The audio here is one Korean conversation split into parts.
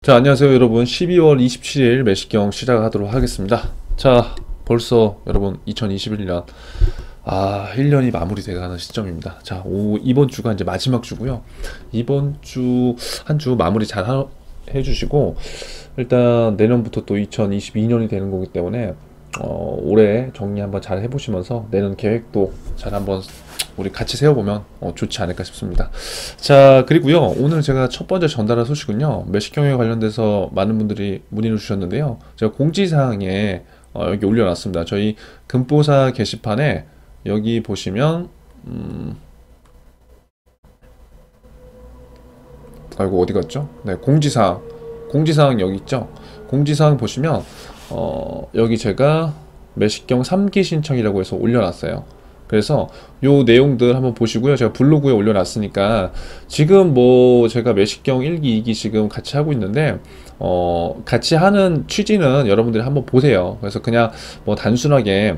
자, 안녕하세요 여러분. 12월 27일 매식경 시작하도록 하겠습니다. 자, 벌써 여러분 2021년 1년이 마무리돼가는 시점입니다. 자, 이번 주가 이제 마지막 주고요. 이번 주 한 주 마무리 잘 해주시고, 일단 내년부터 또 2022년이 되는 거기 때문에 올해 정리 한번 잘 해보시면서 내년 계획도 잘 한번 우리 같이 세워보면 좋지 않을까 싶습니다. 자, 그리고요, 오늘 제가 첫 번째 전달할 소식은요, 매식경에 관련돼서 많은 분들이 문의를 주셨는데요, 제가 공지사항에 여기 올려놨습니다. 저희 금보사 게시판에 여기 보시면 아이고 어디 갔죠? 네, 공지사항 여기 있죠? 공지사항 보시면 여기 제가 매식경 3기 신청이라고 해서 올려놨어요. 그래서 요 내용들 한번 보시고요. 제가 블로그에 올려놨으니까, 지금 뭐 제가 매식경 1기, 2기 지금 같이 하고 있는데 같이 하는 취지는 여러분들이 한번 보세요. 그래서 그냥 뭐 단순하게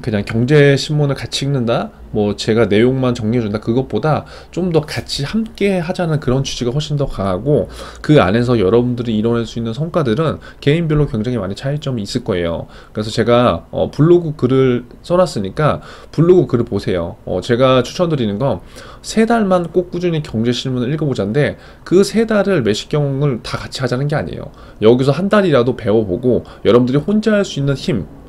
그냥 경제신문을 같이 읽는다, 뭐 제가 내용만 정리해준다, 그것보다 좀 더 같이 함께 하자는 그런 취지가 훨씬 더 강하고, 그 안에서 여러분들이 이뤄낼 수 있는 성과들은 개인별로 굉장히 많이 차이점이 있을 거예요. 그래서 제가 블로그 글을 써놨으니까 블로그 글을 보세요. 제가 추천드리는 건 3달만 꼭 꾸준히 경제신문을 읽어보자인데, 그 3달을 매식경을 다 같이 하자는 게 아니에요. 여기서 한 달이라도 배워보고 여러분들이 혼자 할 수 있는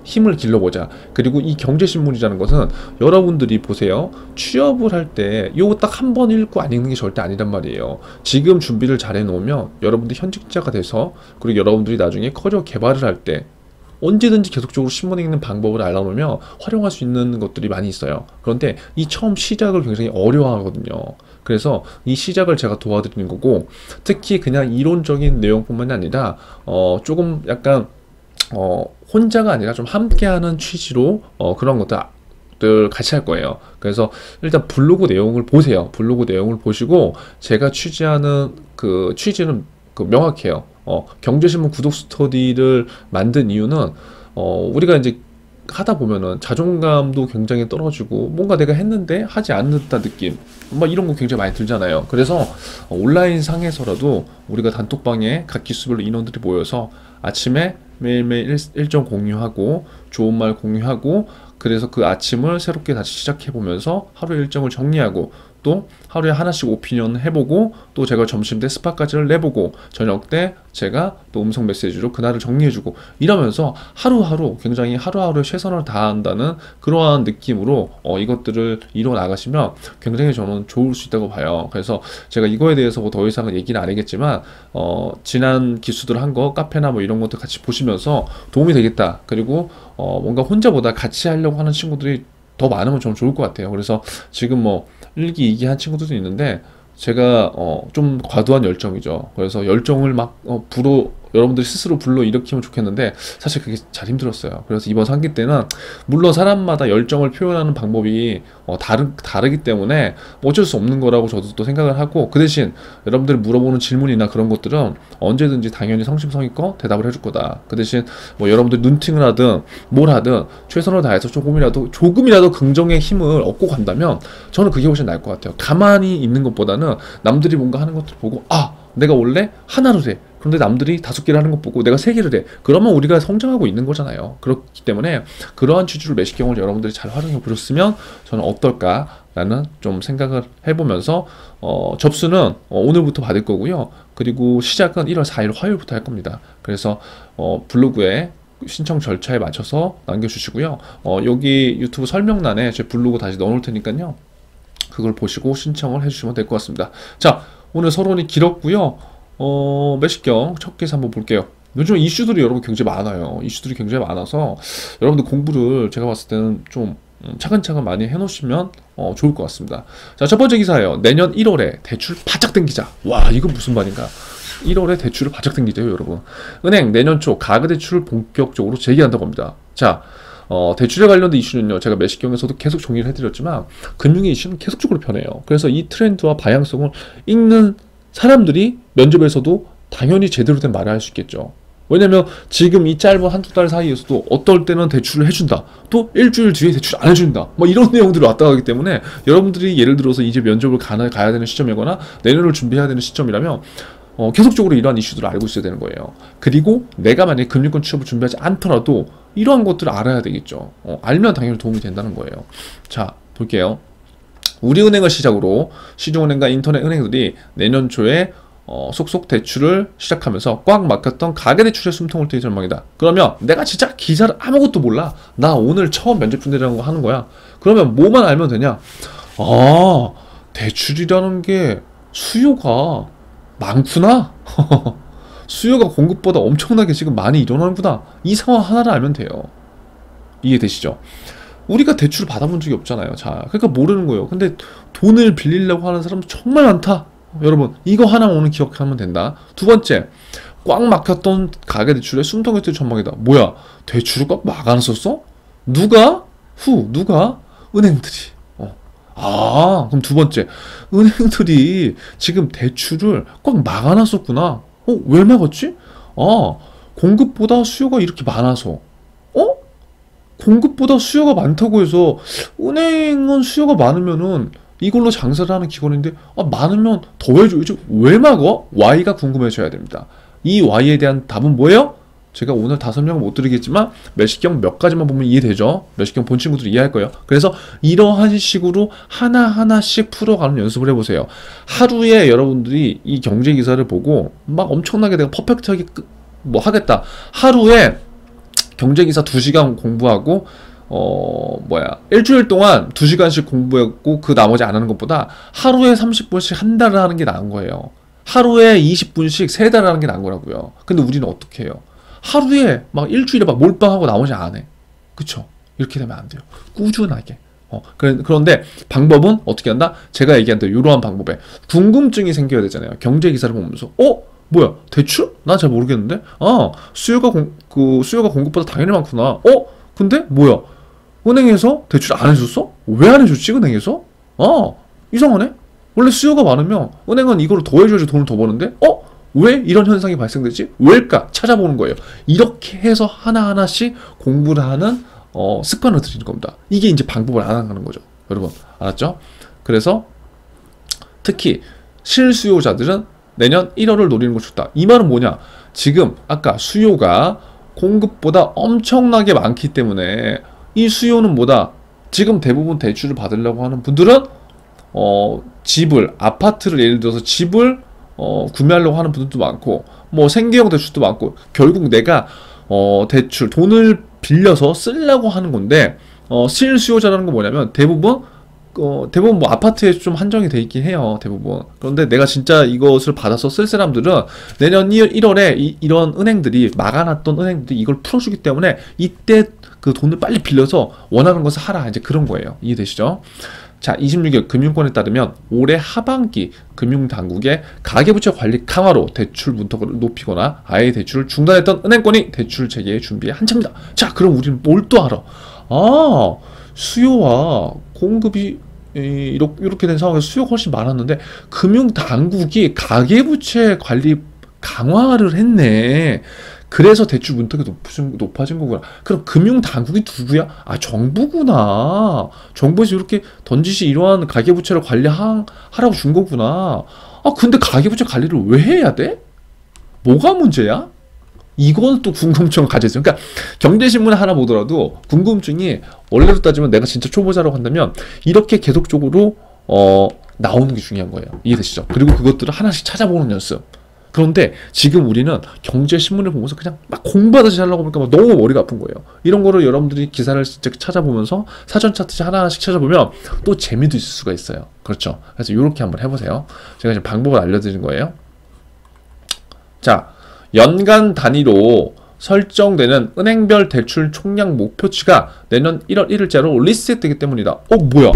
힘을 길러보자. 그리고 이 경제신문이라는 것은 여러분들이 보세요, 취업을 할 때 요거 딱 한 번 읽고 안 읽는 게 절대 아니란 말이에요. 지금 준비를 잘 해놓으면 여러분들이 현직자가 돼서, 그리고 여러분들이 나중에 커리어 개발을 할 때 언제든지 계속적으로 신문 읽는 방법을 알아놓으면 활용할 수 있는 것들이 많이 있어요. 그런데 이 처음 시작을 굉장히 어려워하거든요. 그래서 이 시작을 제가 도와드리는 거고, 특히 그냥 이론적인 내용뿐만이 아니라 조금 약간 혼자가 아니라 좀 함께하는 취지로 그런 것들 같이 할 거예요. 그래서 일단 블로그 내용을 보세요. 블로그 내용을 보시고, 제가 취지하는 그 취지는 명확해요. 경제신문 구독 스터디를 만든 이유는 우리가 이제 하다 보면은 자존감도 굉장히 떨어지고, 뭔가 내가 했는데 하지 않는다 느낌, 막 이런 거 굉장히 많이 들잖아요. 그래서 온라인 상에서라도 우리가 단톡방에 각 기수별로 인원들이 모여서 아침에 매일매일 일정 공유하고 좋은 말 공유하고, 그래서 그 아침을 새롭게 다시 시작해보면서 하루 일정을 정리하고, 또 하루에 하나씩 오피니언 해보고, 또 제가 점심 때 스팟까지를 내보고, 저녁 때 제가 또 음성 메시지로 그날을 정리해주고, 이러면서 하루하루 굉장히 하루하루에 최선을 다한다는 그러한 느낌으로 이것들을 이뤄 나가시면 굉장히 저는 좋을 수 있다고 봐요. 그래서 제가 이거에 대해서 뭐 더 이상은 얘기는 안 하겠지만, 지난 기수들 한 거 카페나 뭐 이런 것도 같이 보시면서 도움이 되겠다. 그리고 뭔가 혼자보다 같이 하려고 하는 친구들이 더 많으면 저는 좋을 것 같아요. 그래서 지금 뭐 1기, 2기 한 친구들도 있는데, 제가 좀 과도한 열정이죠. 그래서 열정을 막 여러분들이 스스로 불러 일으키면 좋겠는데, 사실 그게 잘 힘들었어요. 그래서 이번 3기 때는 물론 사람마다 열정을 표현하는 방법이 다르기 때문에 뭐 어쩔 수 없는 거라고 저도 또 생각을 하고, 그 대신 여러분들이 물어보는 질문이나 그런 것들은 언제든지 당연히 성심성의껏 대답을 해줄 거다. 그 대신 뭐 여러분들 눈팅을 하든 뭘 하든 최선을 다해서 조금이라도 긍정의 힘을 얻고 간다면 저는 그게 훨씬 나을 것 같아요. 가만히 있는 것보다는 남들이 뭔가 하는 것들 보고, 내가 원래 하나를 해. 그런데 남들이 5개를 하는 것 보고 내가 3개를 해. 그러면 우리가 성장하고 있는 거잖아요. 그렇기 때문에 그러한 취지로 매식경을 여러분들이 잘 활용해 보셨으면 저는 어떨까라는 좀 생각을 해보면서, 접수는 오늘부터 받을 거고요. 그리고 시작은 1월 4일 화요일부터 할 겁니다. 그래서 블로그에 신청 절차에 맞춰서 남겨주시고요. 여기 유튜브 설명란에 제 블로그 다시 넣어놓을 테니까요, 그걸 보시고 신청을 해주시면 될 것 같습니다. 자, 오늘 서론이 길었고요. 매식경 첫 개에서 한번 볼게요. 요즘 이슈들이 여러분 굉장히 많아요. 이슈들이 굉장히 많아서 여러분들 공부를 제가 봤을 때는 좀 차근차근 많이 해놓으시면 좋을 것 같습니다. 자, 첫 번째 기사예요. 내년 1월에 대출 바짝 당기자. 와, 이건 무슨 말인가? 1월에 대출을 바짝 당기죠, 여러분. 은행 내년 초 가계대출을 본격적으로 재개한다고 합니다. 자, 대출에 관련된 이슈는요, 제가 매식경에서도 계속 정리를 해드렸지만 금융의 이슈는 계속적으로 변해요. 그래서 이 트렌드와 방향성을 읽는 사람들이 면접에서도 당연히 제대로 된 말을 할 수 있겠죠. 왜냐면 지금 이 짧은 한두 달 사이에서도 어떨 때는 대출을 해준다, 또 일주일 뒤에 대출 안 해준다, 뭐 이런 내용들이 왔다 가기 때문에, 여러분들이 예를 들어서 이제 면접을 가야 되는 시점이거나 내년을 준비해야 되는 시점이라면 계속적으로 이러한 이슈들을 알고 있어야 되는 거예요. 그리고 내가 만약에 금융권 취업을 준비하지 않더라도 이러한 것들을 알아야 되겠죠. 알면 당연히 도움이 된다는 거예요. 자, 볼게요. 우리은행을 시작으로 시중은행과 인터넷 은행들이 내년 초에 속속 대출을 시작하면서 꽉 막혔던 가계대출의 숨통을 트일 전망이다. 그러면 내가 진짜 기사를 아무것도 몰라. 나 오늘 처음 면접 준비라는 거 하는 거야. 그러면 뭐만 알면 되냐? 아, 대출이라는 게 수요가 많구나. 수요가 공급보다 엄청나게 지금 많이 일어나는구나. 이 상황 하나를 알면 돼요. 이해되시죠? 우리가 대출을 받아본 적이 없잖아요. 자, 그러니까 모르는 거예요. 근데 돈을 빌리려고 하는 사람 정말 많다. 여러분, 이거 하나만 오늘 기억하면 된다. 두 번째, 꽉 막혔던 가계대출의 숨통을 트일 전망이다. 뭐야? 대출을 꽉 막아놨었어? 누가? 누가? 은행들이. 그럼 두 번째, 은행들이 지금 대출을 꽉 막아놨었구나. 왜 막았지? 공급보다 수요가 이렇게 많아서. 공급보다 수요가 많다고 해서 은행은 수요가 많으면은 이걸로 장사를 하는 기관인데 많으면 더 해줘야지. 왜 막어? Y가 궁금해져야 됩니다. 이 Y에 대한 답은 뭐예요? 제가 오늘 다 설명을 못 드리겠지만 매식경 몇 가지만 보면 이해되죠? 매식경 본 친구들이 이해할 거예요. 그래서 이러한 식으로 하나하나씩 풀어가는 연습을 해보세요. 하루에 여러분들이 이 경제 기사를 보고 막 엄청나게 내가 퍼펙트하게 뭐 하겠다. 하루에 경제 기사 2시간 공부하고 일주일 동안 2시간씩 공부했고 그 나머지 안 하는 것보다 하루에 30분씩 한 달을 하는 게 나은 거예요. 하루에 20분씩 3달을 하는 게 나은 거라고요. 근데 우리는 어떻게 해요? 하루에 막 일주일에 막 몰빵하고 나머지 안 해. 그쵸? 이렇게 되면 안 돼요. 꾸준하게. 그런데 방법은 어떻게 한다? 제가 얘기한 대로 이러한 방법에 궁금증이 생겨야 되잖아요. 경제 기사를 보면서 뭐야? 대출? 난 잘 모르겠는데? 수요가 공급보다 당연히 많구나. 근데 뭐야? 은행에서 대출 안 해줬어? 왜 안 해줬지? 은행에서? 이상하네? 원래 수요가 많으면 은행은 이거를 더 해줘야지 돈을 더 버는데? 왜 이런 현상이 발생되지? 왜일까? 찾아보는 거예요. 이렇게 해서 하나하나씩 공부를 하는 습관을 들이는 겁니다. 이게 이제 방법을 알아가는 거죠. 여러분, 알았죠? 그래서 특히 실수요자들은 내년 1월을 노리는 것이 좋다. 이 말은 뭐냐? 지금 아까 수요가 공급보다 엄청나게 많기 때문에 이 수요는 뭐다? 지금 대부분 대출을 받으려고 하는 분들은 아파트를 예를 들어서 집을 구매하려고 하는 분들도 많고 뭐 생계형 대출도 많고 결국 내가 돈을 빌려서 쓰려고 하는 건데 실수요자라는 건 뭐냐면 대부분 뭐 아파트에 좀 한정이 돼 있긴 해요. 대부분. 그런데 내가 진짜 이것을 받아서 쓸 사람들은 내년 1월에 이런 은행들이 막아놨던 은행들이 이걸 풀어주기 때문에 이때 그 돈을 빨리 빌려서 원하는 것을 하라. 이제 그런 거예요. 이해되시죠? 자, 26일 금융권에 따르면 올해 하반기 금융당국의 가계부채 관리 강화로 대출 문턱을 높이거나 아예 대출을 중단했던 은행권이 대출 재개 준비에 한참이다. 자, 그럼 우리는 뭘 또 알아? 수요와 공급이 이렇게 된 상황에서 수요가 훨씬 많았는데 금융당국이 가계부채 관리 강화를 했네. 그래서 대출 문턱이 높아진 거구나. 그럼 금융당국이 누구야? 정부구나. 정부에서 이렇게 던지시 이러한 가계부채를 하라고 준 거구나. 근데 가계부채 관리를 왜 해야 돼? 뭐가 문제야? 이건 또 궁금증을 가져있어요. 그러니까 경제신문을 하나 보더라도 궁금증이 원래로 따지면 내가 진짜 초보자라고 한다면 이렇게 계속적으로 나오는 게 중요한 거예요. 이해되시죠? 그리고 그것들을 하나씩 찾아보는 연습. 그런데 지금 우리는 경제신문을 보면서 그냥 막 공부하듯이 하려고 보니까 막 너무 머리가 아픈 거예요. 이런 거를 여러분들이 기사를 진짜 찾아보면서 사전 차트지 하나하나씩 찾아보면 또 재미도 있을 수가 있어요. 그렇죠? 그래서 이렇게 한번 해보세요. 제가 지금 방법을 알려드린 거예요. 자, 연간 단위로 설정되는 은행별 대출 총량 목표치가 내년 1월 1일자로 리셋되기 때문이다. 뭐야?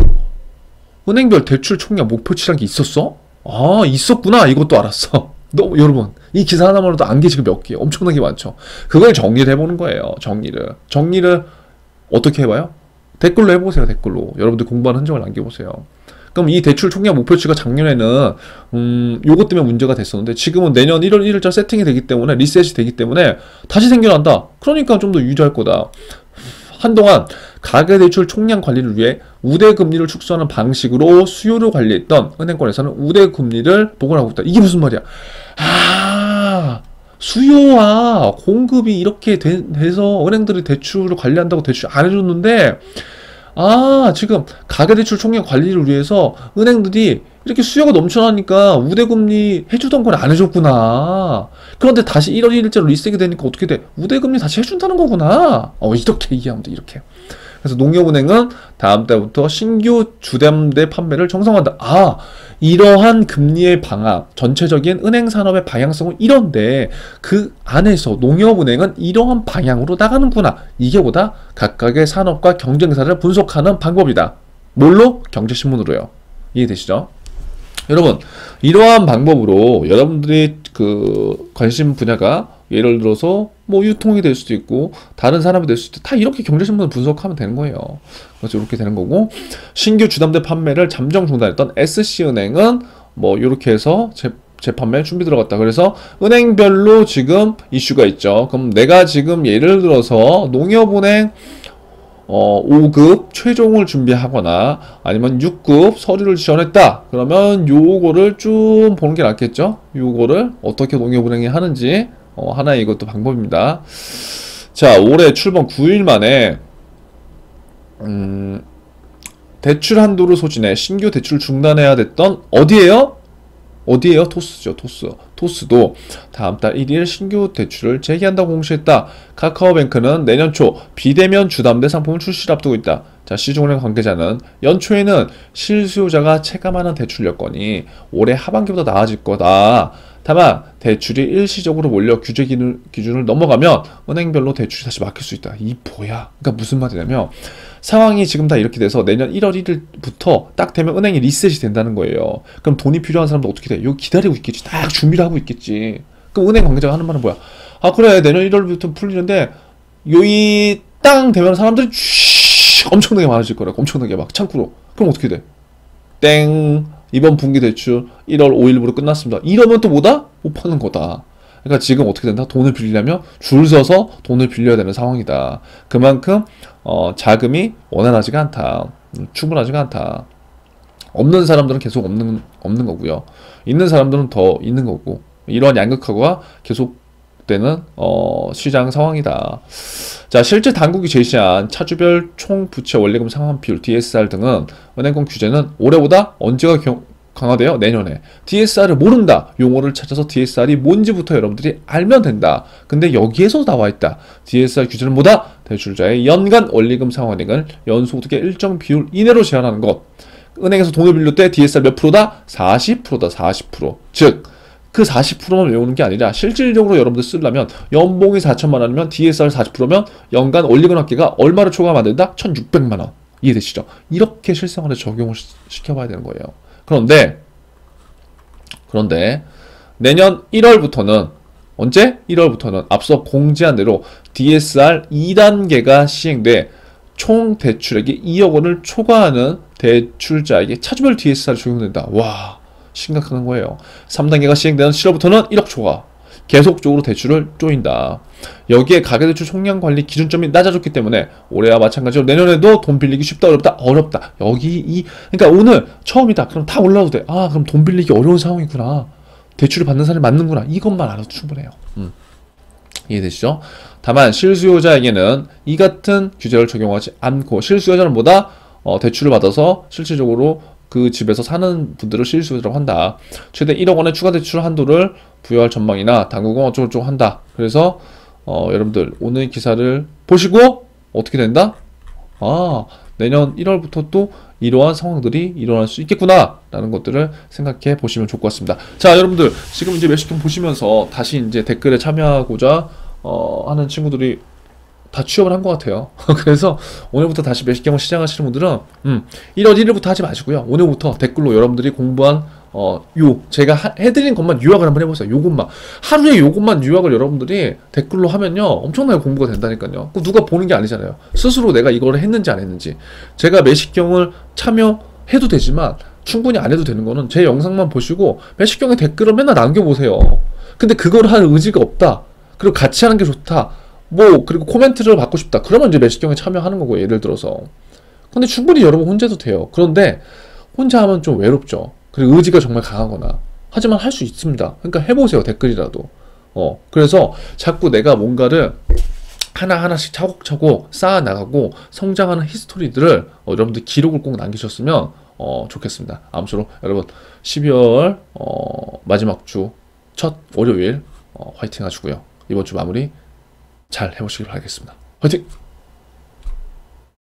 은행별 대출 총량 목표치란 게 있었어? 있었구나. 이것도 알았어. 여러분, 이 기사 하나만으로도 안개 지금 몇 개, 엄청나게 많죠. 그걸 정리를 해보는 거예요. 정리를 어떻게 해봐요? 댓글로 해보세요. 댓글로 여러분들 공부하는 흔적을 남겨보세요. 그럼 이 대출 총량 목표치가 작년에는 요것 때문에 문제가 됐었는데 지금은 내년 1월 1일자 세팅이 되기 때문에 리셋이 되기 때문에 다시 생겨난다. 그러니까 좀 더 유지할 거다. 한동안 가계대출 총량 관리를 위해 우대금리를 축소하는 방식으로 수요를 관리했던 은행권에서는 우대금리를 복원하고 있다. 이게 무슨 말이야? 아, 수요와 공급이 이렇게 돼서 은행들이 대출을 관리한다고 대출 안 해줬는데, 아, 지금 가계대출 총량 관리를 위해서 은행들이 이렇게 수요가 넘쳐나니까 우대금리 해주던 건 안 해줬구나. 그런데 다시 1월 1일자로 리셋이 되니까 어떻게 돼? 우대금리 다시 해준다는 거구나. 이렇게 이해하면 돼, 이렇게. 그래서 농협은행은 다음 달부터 신규 주담대 판매를 정상화한다. 아, 이러한 금리의 방향, 전체적인 은행 산업의 방향성은 이런데 그 안에서 농협은행은 이러한 방향으로 나가는구나. 이게 보다 각각의 산업과 경쟁사를 분석하는 방법이다. 뭘로? 경제신문으로요. 이해되시죠? 여러분, 이러한 방법으로 여러분들이 그 관심 분야가 예를 들어서 뭐 유통이 될 수도 있고 다른 산업이 될 수도 있고 다 이렇게 경제신문을 분석하면 되는 거예요. 그래서 이렇게 되는 거고, 신규 주담대 판매를 잠정 중단했던 SC은행은 뭐 이렇게 해서 재판매 준비 들어갔다. 그래서 은행별로 지금 이슈가 있죠. 그럼 내가 지금 예를 들어서 농협은행 5급 최종을 준비하거나 아니면 6급 서류를 지원했다. 그러면 요거를 쭉 보는 게 낫겠죠. 요거를 어떻게 농협은행이 하는지 하나의 이것도 방법입니다. 자, 올해 출범 9일 만에 대출 한도를 소진해 신규 대출 중단해야 됐던 어디예요? 토스죠. 토스도 다음 달 1일 신규 대출을 재개한다고 공시했다. 카카오뱅크는 내년 초 비대면 주담대 상품을 출시를 앞두고 있다. 자, 시중은행 관계자는 연초에는 실수요자가 체감하는 대출 여건이 올해 하반기보다 나아질 거다. 다만 대출이 일시적으로 몰려 규제 기준을 넘어가면 은행별로 대출이 다시 막힐 수 있다. 이 뭐야? 그러니까 무슨 말이냐면 상황이 지금 다 이렇게 돼서 내년 1월 1일부터 딱 되면 은행이 리셋이 된다는 거예요. 그럼 돈이 필요한 사람도 어떻게 돼? 이거 기다리고 있겠지. 딱 준비를 하고 있겠지. 그럼 은행 관계자가 하는 말은 뭐야? 아, 그래, 내년 1월부터 풀리는데 요이 땅 되면 사람들이 엄청나게 많아질 거라. 엄청나게 막 창구로. 그럼 어떻게 돼? 땡. 이번 분기 대출 1월 5일부로 끝났습니다. 이러면 또 뭐다? 못 파는 거다. 그러니까 지금 어떻게 된다? 돈을 빌리려면 줄 서서 돈을 빌려야 되는 상황이다. 그만큼 자금이 원활하지가 않다. 충분하지가 않다. 없는 사람들은 계속 없는 거고요. 있는 사람들은 더 있는 거고. 이러한 양극화가 계속되는 시장 상황이다. 자, 실제 당국이 제시한 차주별 총부채 원리금 상환 비율 DSR 등은 은행권 규제는 올해보다 언제가 강화돼요? 내년에. DSR을 모른다. 용어를 찾아서 DSR이 뭔지부터 여러분들이 알면 된다. 근데 여기에서 나와있다. DSR 규제는 뭐다? 대출자의 연간 원리금 상환액을 연소득의 일정 비율 이내로 제한하는 것. 은행에서 돈을 빌릴 때 DSR 몇 프로다? 40%다. 40%. 즉 그 40%만 외우는 게 아니라 실질적으로 여러분들 쓰려면 연봉이 4천만 원이면 DSR 40%면 연간 원리금 합계가 얼마를 초과하면 된다? 1,600만 원. 이해되시죠? 이렇게 실생활에 적용을 시켜봐야 되는 거예요. 그런데 내년 1월부터는 언제? 1월부터는 앞서 공지한 대로 DSR 2단계가 시행돼 총 대출액이 2억 원을 초과하는 대출자에게 차주별 DSR이 적용된다. 와, 심각한 거예요. 3단계가 시행되는 7월부터는 1억 초과. 계속적으로 대출을 쪼인다. 여기에 가계대출 총량 관리 기준점이 낮아졌기 때문에 올해와 마찬가지로 내년에도 돈 빌리기 쉽다 어렵다. 그러니까 오늘 처음이다. 그럼 다 올라도 돼. 아, 그럼 돈 빌리기 어려운 상황이구나. 대출을 받는 사람이 맞는구나. 이것만 알아도 충분해요. 이해되시죠? 다만 실수요자에게는 이 같은 규제를 적용하지 않고, 실수요자는 뭐다? 대출을 받아서 실질적으로 그 집에서 사는 분들을 실수요자라고 한다. 최대 1억 원의 추가 대출 한도를 부여할 전망이나 당국은 어쩌고저쩌고 한다. 그래서 여러분들 오늘 기사를 보시고 어떻게 된다? 아, 내년 1월부터 또 이러한 상황들이 일어날 수 있겠구나 라는 것들을 생각해 보시면 좋을 것 같습니다. 자, 여러분들 지금 이제 매식경 보시면서 다시 이제 댓글에 참여하고자 하는 친구들이 다 취업을 한 것 같아요. 그래서 오늘부터 다시 매식경을 시작하시는 분들은 1월 1일부터 하지 마시고요. 오늘부터 댓글로 여러분들이 공부한 제가 해드린 것만 요약을 한번 해보세요. 요것만 하루에 요것만 요약을 여러분들이 댓글로 하면요 엄청나게 공부가 된다니까요. 누가 보는 게 아니잖아요. 스스로 내가 이거를 했는지 안 했는지. 제가 매식경을 참여해도 되지만 충분히 안 해도 되는 거는 제 영상만 보시고 매식경에 댓글을 맨날 남겨보세요. 근데 그걸 할 의지가 없다, 그리고 같이 하는 게 좋다, 뭐 그리고 코멘트를 받고 싶다. 그러면 이제 매식경에 참여하는 거고 예를 들어서. 근데 충분히 여러분 혼자 해도 돼요. 그런데 혼자 하면 좀 외롭죠. 그리고 의지가 정말 강하거나. 하지만 할 수 있습니다. 그러니까 해보세요. 댓글이라도. 그래서 자꾸 내가 뭔가를 하나하나씩 차곡차곡 쌓아 나가고 성장하는 히스토리들을 여러분들 기록을 꼭 남기셨으면 좋겠습니다. 아무쪼록 여러분 12월 마지막 주 첫 월요일 화이팅 하시고요. 이번 주 마무리 잘 해보시길 바라겠습니다. 화이팅!